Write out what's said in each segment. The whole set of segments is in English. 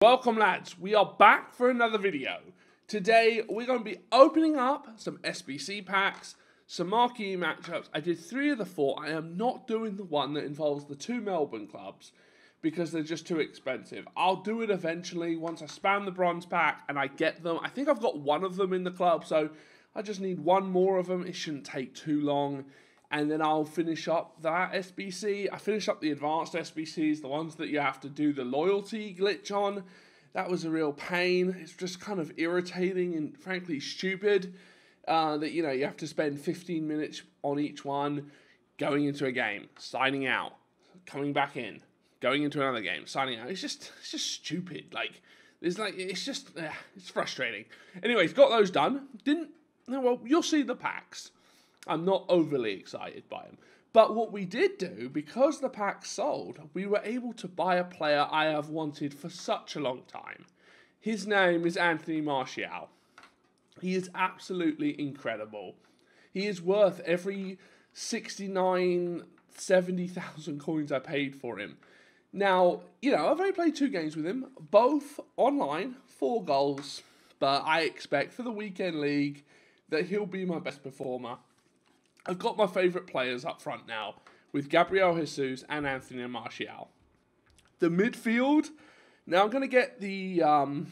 Welcome lads, we are back for another video. Today we're going to be opening up some SBC packs, some marquee matchups. I did 3 of the 4. I am not doing the one that involves the 2 Melbourne clubs because they're just too expensive. I'll do it eventually once I spam the bronze pack and I get them. I think I've got 1 of them in the club, so I just need 1 more of them. It shouldn't take too long. And then I'll finish up that SBC. I finish up the advanced SBCs, the ones that you have to do the loyalty glitch on. That was a real pain. It's just kind of irritating and frankly stupid that, you know, you have to spend 15 minutes on each one, going into a game, signing out, coming back in, going into another game, signing out. It's just stupid. It's frustrating. Anyways, got those done. Well, you'll see the packs. I'm not overly excited by them. But what we did do, because the pack sold, we were able to buy a player I have wanted for such a long time. His name is Anthony Martial. He is absolutely incredible. He is worth every 70,000 coins I paid for him. Now, you know, I've only played 2 games with him, both online, 4 goals. But I expect for the weekend league that he'll be my best performer. I've got my favourite players up front now, with Gabriel Jesus and Anthony Martial. The midfield, now I'm going to get the, the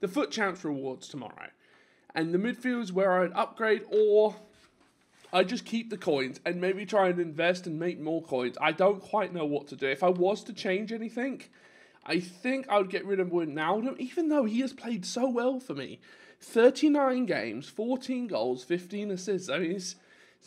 Foot Champs rewards tomorrow. And the midfield is where I'd upgrade, or I just keep the coins and maybe try and invest and make more coins. I don't quite know what to do. If I was to change anything, I think I would get rid of Wijnaldum, even though he has played so well for me. 39 games, 14 goals, 15 assists. I mean, it's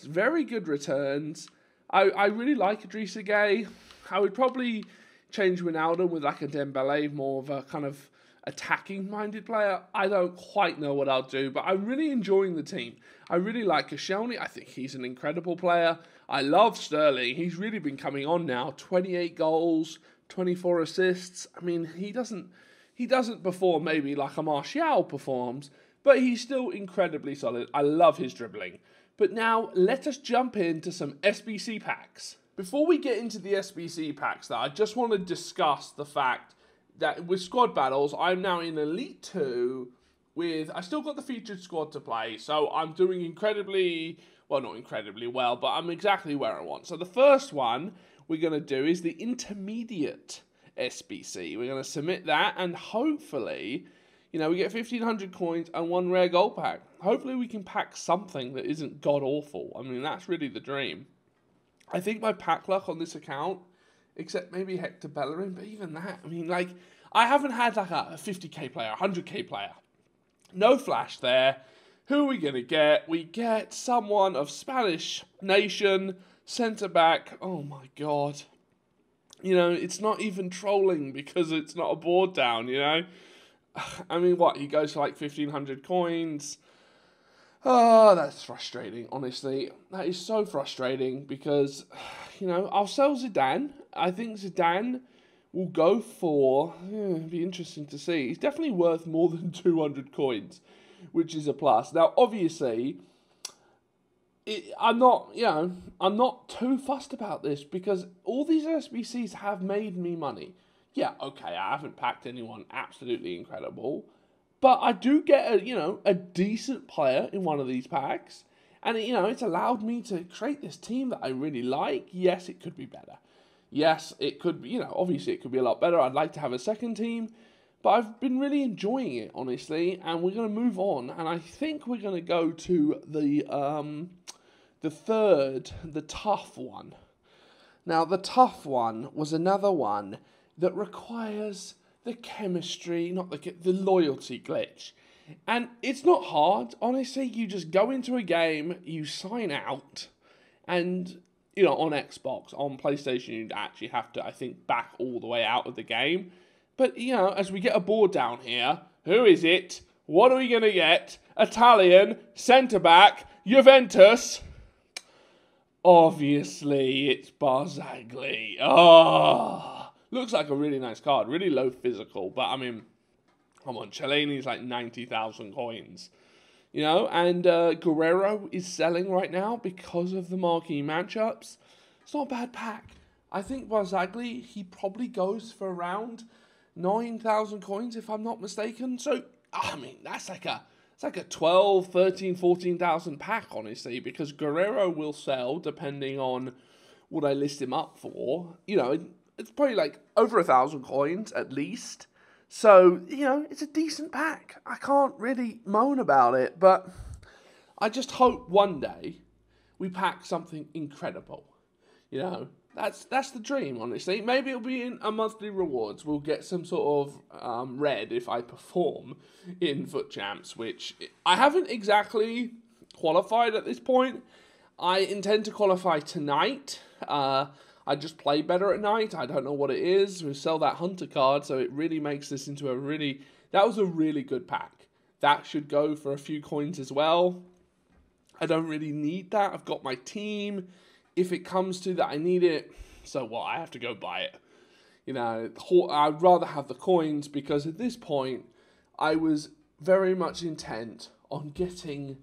very good returns. I really like Idrissa Gueye. I would probably change Wijnaldum with like a Dembele, more of a kind of attacking-minded player. I don't quite know what I'll do, but I'm really enjoying the team. I really like Koscielny. I think he's an incredible player. I love Sterling. He's really been coming on now. 28 goals, 24 assists. I mean, he doesn't perform maybe like a Martial performs, but he's still incredibly solid. I love his dribbling. But now, let us jump into some SBC packs. Before we get into the SBC packs, though, I just want to discuss the fact that with squad battles, I'm now in Elite 2 with... I still got the featured squad to play, so I'm doing incredibly... Well, not incredibly well, but I'm exactly where I want. So the first one we're going to do is the intermediate SBC. We're going to submit that, and hopefully, you know, we get 1,500 coins and 1 rare gold pack. Hopefully we can pack something that isn't god-awful. I mean, that's really the dream. I think my pack luck on this account, except maybe Hector Bellerin, but even that, I mean, like, I haven't had like a 50k player, 100k player. No flash there. Who are we going to get? We get someone of Spanish nation, centre-back. Oh my god. You know, it's not even trolling because it's not a board down, you know? I mean, what? He goes for like 1,500 coins. Oh, that's frustrating, honestly. That is so frustrating because, you know, I'll sell Zidane. I think Zidane will go for... it'd be interesting to see. He's definitely worth more than 200 coins, which is a plus. Now, obviously... I'm not too fussed about this because all these SBCs have made me money. Yeah, okay, I haven't packed anyone absolutely incredible, but I do get a decent player in one of these packs, and it's allowed me to create this team that I really like. Yes, it could be better. Yes, it could be, obviously it could be a lot better. I'd like to have a second team, but I've been really enjoying it, honestly, and we're going to move on, and I think we're going to go to the third, the tough one. Now, the tough one was another one that requires the chemistry, not the loyalty glitch. And it's not hard, honestly. You just go into a game, you sign out, and, on Xbox, on PlayStation, you'd actually have to, I think, back all the way out of the game. But, as we get a board down here, who is it? What are we going to get? Italian, centre-back, Juventus... Obviously, it's Barzagli. Oh, looks like a really nice card. Really low physical, but I mean, come on, Cellini's like 90,000 coins. And Guerrero is selling right now because of the marquee matchups. It's not a bad pack. I think Barzagli, he probably goes for around 9,000 coins, if I'm not mistaken. So, I mean, that's like a 12, 13, 14,000 pack, honestly, because Guerrero will sell depending on what I list him up for. It's probably like over 1,000 coins at least. So, it's a decent pack. I can't really moan about it, but I just hope one day we pack something incredible. That's the dream, honestly. Maybe it'll be in a monthly rewards. We'll get some sort of red if I perform in Foot Champs, which I haven't exactly qualified at this point. I intend to qualify tonight. I just play better at night. I don't know what it is. We sell that Hunter card, so it really makes this into that was a really good pack. That should go for a few coins as well. I don't really need that. I've got my team. If it comes to that, I need it. So what? I have to go buy it. I'd rather have the coins because at this point, I was very much intent on getting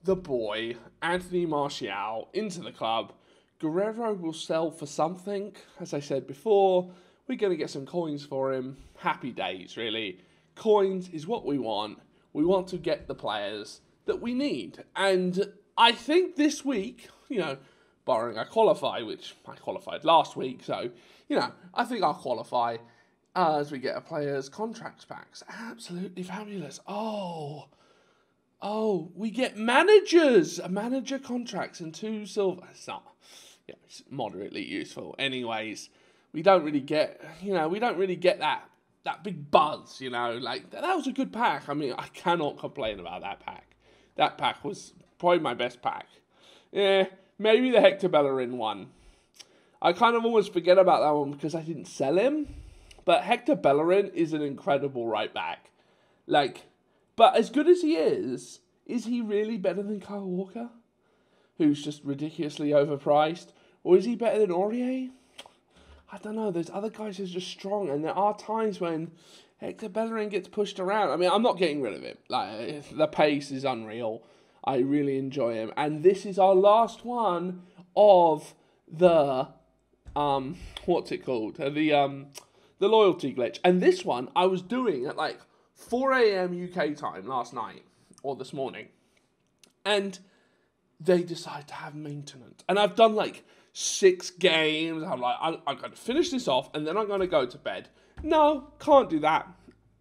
the boy, Anthony Martial, into the club. Guerrero will sell for something. As I said before, we're going to get some coins for him. Happy days, really. Coins is what we want. We want to get the players that we need. And I think this week, barring I qualify, which I qualified last week, so, I think I'll qualify as we get a player's contracts packs. Absolutely fabulous. Oh, we get managers, manager contracts and 2 silver. It's moderately useful. Anyways, we don't really get that big buzz, like that was a good pack. I mean, I cannot complain about that pack. That pack was probably my best pack. Yeah, maybe the Hector Bellerin one. I kind of almost forget about that one because I didn't sell him. But Hector Bellerin is an incredible right back. But as good as he is he really better than Kyle Walker? Who's just ridiculously overpriced? Or is he better than Aurier? I don't know. Those other guys are just strong. And there are times when Hector Bellerin gets pushed around. I mean, I'm not getting rid of him. The pace is unreal. I really enjoy him. And this is our last one of the, what's it called? The loyalty glitch. And this one I was doing at 4 a.m. UK time last night. Or this morning. And they decide to have maintenance. And I've done 6 games. I'm I'm going to finish this off and then I'm going to go to bed. No, can't do that.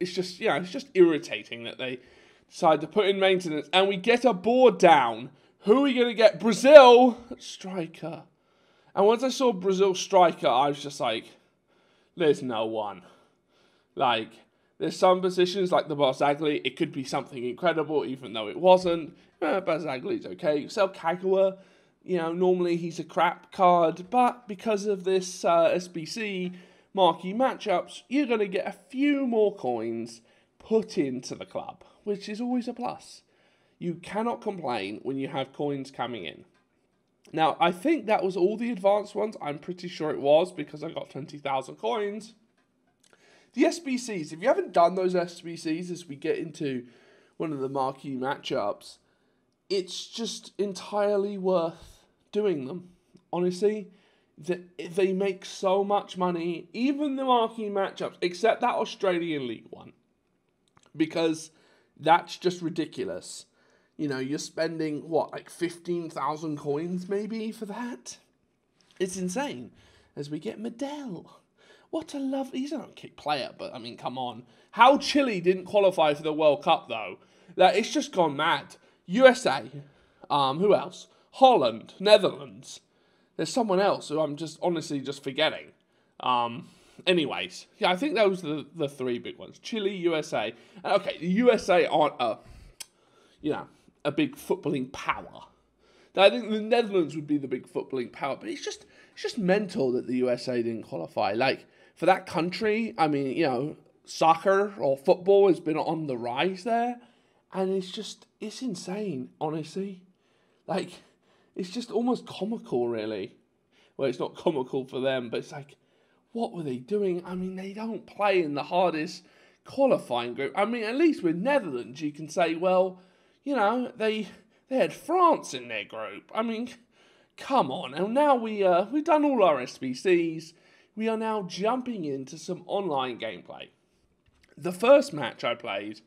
It's just, it's just irritating that they decide to put in maintenance and we get a board down. Who are we going to get? Brazil striker. And once I saw Brazil striker, I was just there's no one. There's some positions like the Barzagli, it could be something incredible, even though it wasn't. Barzagli's okay. You sell Kagawa, normally he's a crap card, but because of this SBC marquee matchups, you're going to get a few more coins put into the club, which is always a plus. You cannot complain when you have coins coming in. Now, I think that was all the advanced ones. I'm pretty sure it was because I got 20,000 coins. The SBCs, if you haven't done those SBCs as we get into one of the marquee matchups, it's just entirely worth doing them. Honestly, they make so much money, even the marquee matchups, except that Australian League one, because that's just ridiculous. You're spending, 15,000 coins maybe for that? It's insane. As we get Medell. What a lovely... He's an okay player, but, I mean, come on. How Chile didn't qualify for the World Cup, though. It's just gone mad. USA. Who else? Holland. Netherlands. There's someone else who I'm just honestly just forgetting. Anyways. Yeah, I think those are the 3 big ones. Chile, USA. Okay, the USA aren't a big footballing power. I think the Netherlands would be the big footballing power, but it's just mental that the USA didn't qualify. For that country, I mean, soccer or football has been on the rise there, and it's insane, honestly. It's just almost comical, really. Well, it's not comical for them, but it's what were they doing? I mean, they don't play in the hardest qualifying group. I mean, at least with Netherlands, you can say, well, they had France in their group. I mean, come on. And now we've done all our SBCs. We are now jumping into some online gameplay. The first match I played,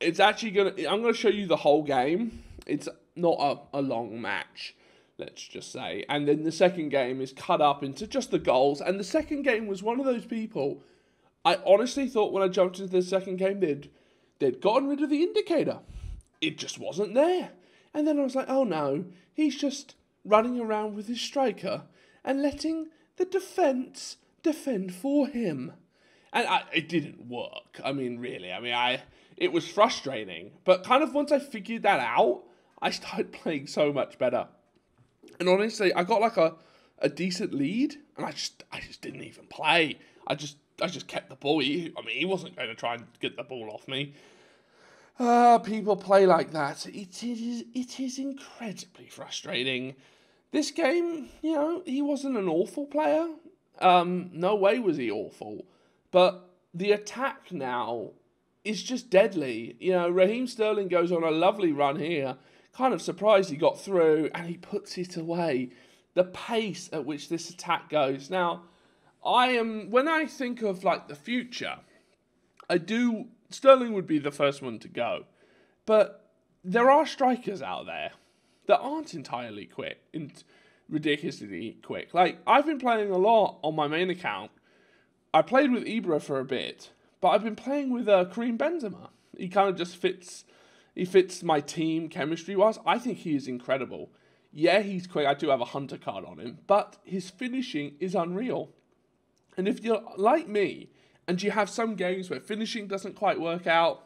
I'm gonna show you the whole game. It's not a long match, let's just say. And then the second game is cut up into just the goals. And the second game was one of those people, I honestly thought when I jumped into the second game, they'd gotten rid of the indicator. It just wasn't there. And then I was like, oh no, he's just running around with his striker and letting the defence defend for him. And it didn't work. I mean, really. It was frustrating. But kind of once I figured that out, I started playing so much better. And honestly, I got like a decent lead, and I just didn't even play. I just kept the ball. He wasn't going to try and get the ball off me. People play like that. It is incredibly frustrating. This game, he wasn't an awful player. No way was he awful. But the attack now is just deadly. Raheem Sterling goes on a lovely run here. Kind of surprised he got through, and he puts it away. The pace at which this attack goes. Now, when I think of like the future, Sterling would be the first one to go. But there are strikers out there that aren't entirely quick, ridiculously quick. Like, I've been playing a lot on my main account. I played with Ibra for a bit, but I've been playing with Karim Benzema. He kind of just fits my team chemistry-wise. I think he is incredible. Yeah, he's quick. I do have a Hunter card on him, but his finishing is unreal. And if you're like me, and you have some games where finishing doesn't quite work out,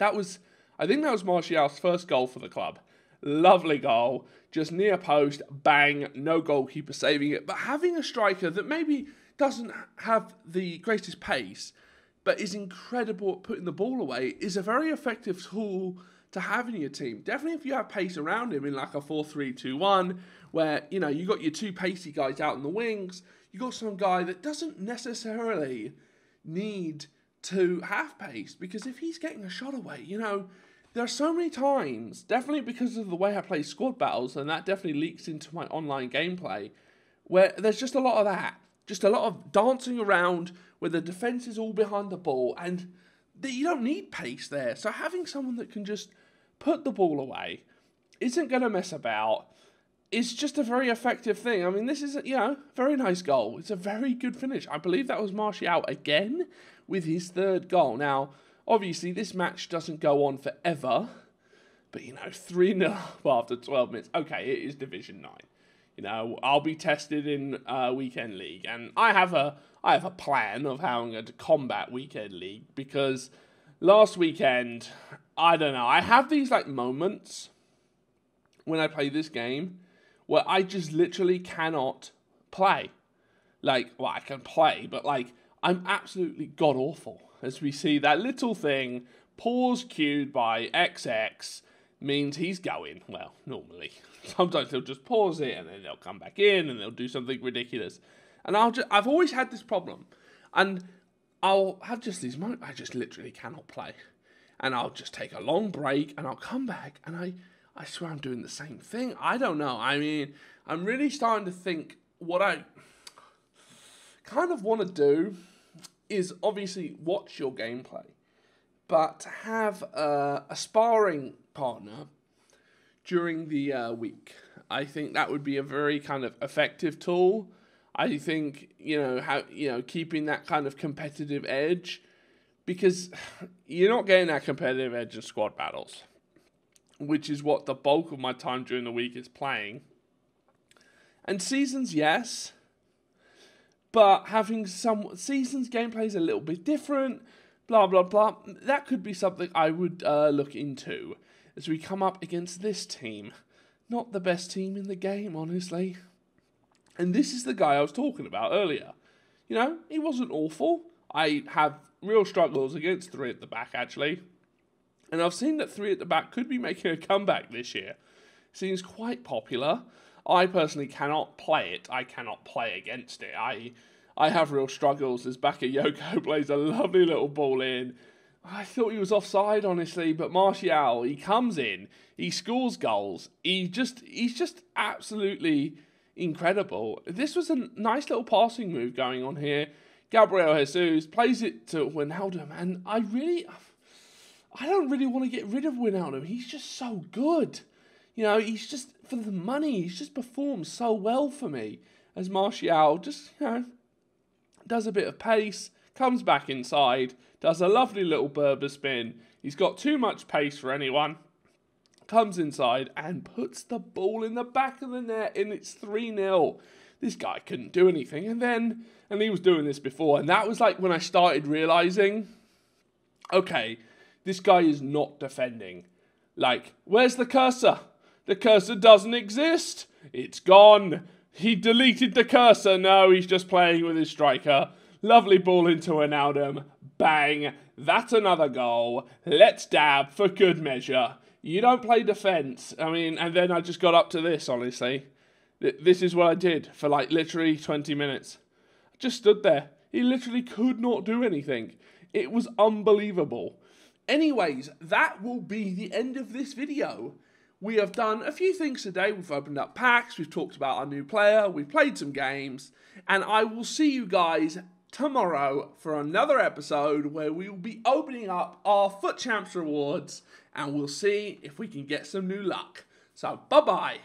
I think that was Martial's first goal for the club. Lovely goal, just near post, bang, no goalkeeper saving it. But having a striker that maybe doesn't have the greatest pace, but is incredible at putting the ball away, is a very effective tool to have in your team. Definitely if you have pace around him in like a 4-3-2-1, where, you got your two pacey guys out in the wings, you got some guy that doesn't necessarily need to have pace, because if he's getting a shot away, there are so many times, definitely because of the way I play squad battles, and that definitely leaks into my online gameplay, where there's just a lot of that. Just a lot of dancing around where the defence is all behind the ball, and you don't need pace there. So having someone that can just put the ball away, isn't going to mess about, is just a very effective thing. This is a, very nice goal. It's a very good finish. I believe that was Martial again with his third goal. Now, obviously, this match doesn't go on forever, but, 3-0 after 12 minutes. Okay, it is Division 9. I'll be tested in Weekend League, and I have a plan of how I'm going to combat Weekend League, because last weekend, I don't know, I have these moments when I play this game where I just literally cannot play. I can play, but I'm absolutely god awful. As we see that little thing, pause queued by XX, means he's going. Well, normally. Sometimes they'll just pause it, and then they'll come back in, and they'll do something ridiculous. And I've always had this problem. And I'll have just these moments, I just literally cannot play. And I'll just take a long break, and I'll come back, and I swear I'm doing the same thing. I don't know. I'm really starting to think what I kind of want to do is obviously watch your gameplay, but have a sparring partner during the week. I think that would be a very kind of effective tool. I think, keeping that kind of competitive edge, because you're not getting that competitive edge in squad battles, which is what the bulk of my time during the week is playing. And seasons, yes, but having some seasons gameplay is a little bit different, blah, blah, blah. That could be something I would look into as we come up against this team. Not the best team in the game, honestly. And this is the guy I was talking about earlier. He wasn't awful. I have real struggles against 3 at the back, actually. And I've seen that 3 at the back could be making a comeback this year. Seems quite popular. I personally cannot play it. I cannot play against it. I have real struggles as Bakayoko plays a lovely little ball in. I thought he was offside, honestly, but Martial, he comes in, he scores goals. He's just absolutely incredible. This was a nice little passing move going on here. Gabriel Jesus plays it to Wijnaldum, and I don't really want to get rid of Wijnaldum. He's just so good. You know, he's just, for the money, he's just performed so well for me. As Martial just, does a bit of pace, comes back inside, does a lovely little Berber spin. He's got too much pace for anyone. Comes inside and puts the ball in the back of the net, and it's 3-0. This guy couldn't do anything. And he was doing this before, and that was like when I started realising, okay, this guy is not defending. Like, where's the cursor? The cursor doesn't exist. It's gone. He deleted the cursor. No, he's just playing with his striker. Lovely ball into Wijnaldum. Bang. That's another goal. Let's dab for good measure. You don't play defence. I mean, and then I just got up to this, honestly. This is what I did for like literally 20 minutes. I just stood there. He literally could not do anything. It was unbelievable. Anyways, that will be the end of this video. We have done a few things today. We've opened up packs, we've talked about our new player, we've played some games, and I will see you guys tomorrow for another episode where we will be opening up our Foot Champs rewards, and we'll see if we can get some new luck. So, bye-bye.